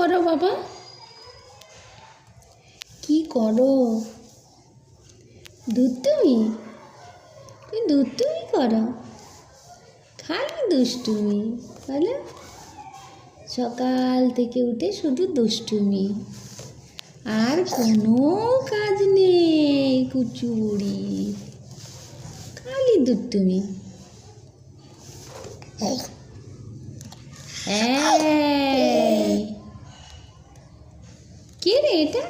করো বাবা? কি করো? দুষ্টুমি? তুমি দুষ্টুমি করো? খালি দুষ্টুমি বলো? সকাল থেকে উঠে শুধু দুষ্টুমি, আর কোনো কাজ নেই কুচু বুড়ি, খালি দুষ্টুমি। এই কে রে এটা?